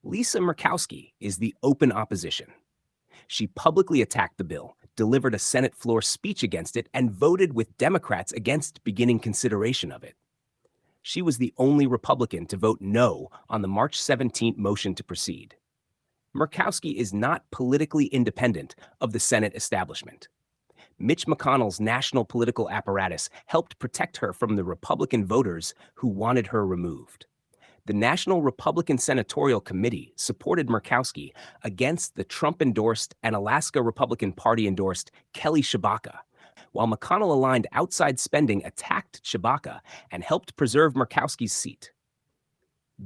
Lisa Murkowski is the open opposition. She publicly attacked the bill, delivered a Senate floor speech against it, and voted with Democrats against beginning consideration of it. She was the only Republican to vote no on the March 17th motion to proceed. Murkowski is not politically independent of the Senate establishment. Mitch McConnell's national political apparatus helped protect her from the Republican voters who wanted her removed. The National Republican Senatorial Committee supported Murkowski against the Trump-endorsed and Alaska Republican Party-endorsed Kelly Tshibaka, while McConnell-aligned outside spending attacked Tshibaka and helped preserve Murkowski's seat.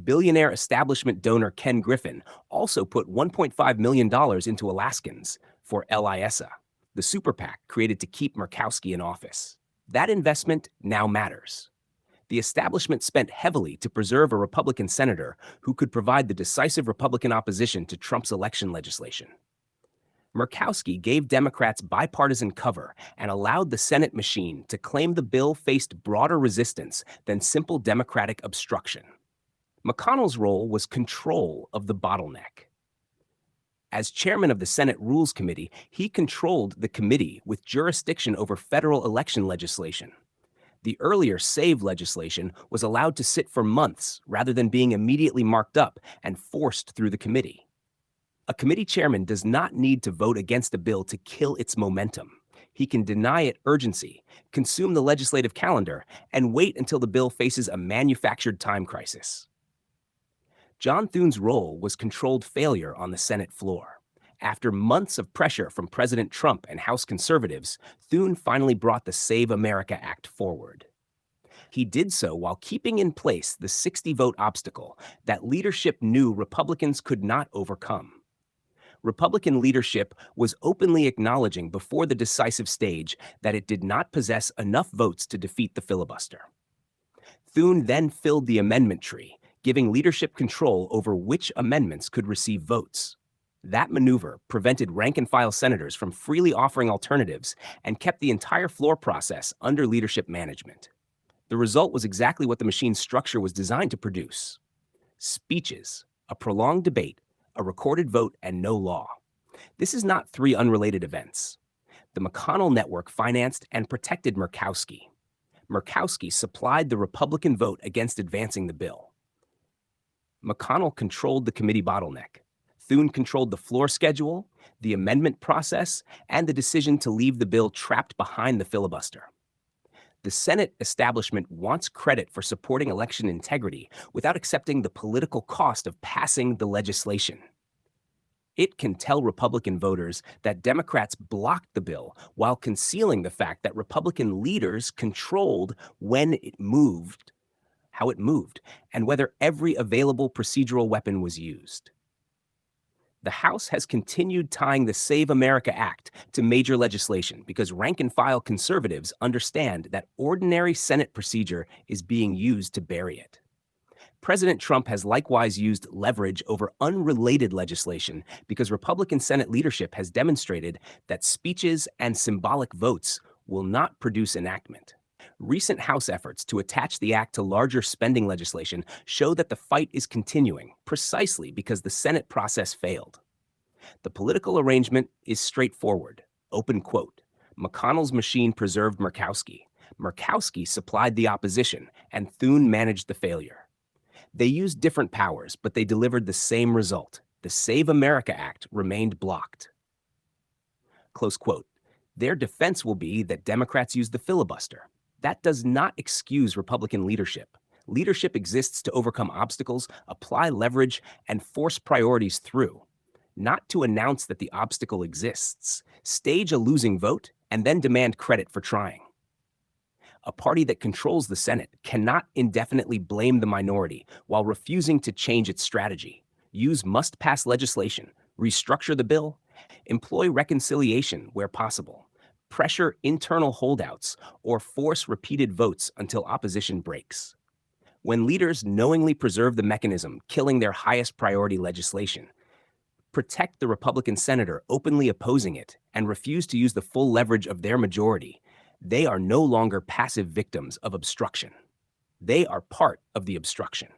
Billionaire establishment donor Ken Griffin also put $1.5 million into Alaskans for LISA, the super PAC created to keep Murkowski in office. That investment now matters. The establishment spent heavily to preserve a Republican senator who could provide the decisive Republican opposition to Trump's election legislation. Murkowski gave Democrats bipartisan cover and allowed the Senate machine to claim the bill faced broader resistance than simple Democratic obstruction. McConnell's role was control of the bottleneck. As chairman of the Senate Rules Committee, he controlled the committee with jurisdiction over federal election legislation. The earlier SAVE legislation was allowed to sit for months rather than being immediately marked up and forced through the committee. A committee chairman does not need to vote against a bill to kill its momentum. He can deny it urgency, consume the legislative calendar, and wait until the bill faces a manufactured time crisis. John Thune's role was controlled failure on the Senate floor. After months of pressure from President Trump and House conservatives, Thune finally brought the Save America Act forward. He did so while keeping in place the 60-vote obstacle that leadership knew Republicans could not overcome. Republican leadership was openly acknowledging before the decisive stage that it did not possess enough votes to defeat the filibuster. Thune then filled the amendment tree, giving leadership control over which amendments could receive votes. That maneuver prevented rank-and-file senators from freely offering alternatives and kept the entire floor process under leadership management. The result was exactly what the machine's structure was designed to produce: speeches, a prolonged debate, a recorded vote, and no law. This is not three unrelated events. The McConnell network financed and protected Murkowski. Murkowski supplied the Republican vote against advancing the bill. McConnell controlled the committee bottleneck. Thune controlled the floor schedule, the amendment process, and the decision to leave the bill trapped behind the filibuster. The Senate establishment wants credit for supporting election integrity without accepting the political cost of passing the legislation. It can tell Republican voters that Democrats blocked the bill while concealing the fact that Republican leaders controlled when it moved, how it moved, and whether every available procedural weapon was used. The House has continued tying the Save America Act to major legislation because rank-and-file conservatives understand that ordinary Senate procedure is being used to bury it. President Trump has likewise used leverage over unrelated legislation because Republican Senate leadership has demonstrated that speeches and symbolic votes will not produce enactment. Recent House efforts to attach the act to larger spending legislation show that the fight is continuing, precisely because the Senate process failed. The political arrangement is straightforward. Open quote. McConnell's machine preserved Murkowski. Murkowski supplied the opposition, and Thune managed the failure. They used different powers, but they delivered the same result. The Save America Act remained blocked. Close quote. Their defense will be that Democrats used the filibuster. That does not excuse Republican leadership. Leadership exists to overcome obstacles, apply leverage, and force priorities through, not to announce that the obstacle exists, stage a losing vote, and then demand credit for trying. A party that controls the Senate cannot indefinitely blame the minority while refusing to change its strategy, use must-pass legislation, restructure the bill, employ reconciliation where possible, pressure internal holdouts, or force repeated votes until opposition breaks. When leaders knowingly preserve the mechanism killing their highest priority legislation, protect the Republican senator openly opposing it, and refuse to use the full leverage of their majority, they are no longer passive victims of obstruction. They are part of the obstruction.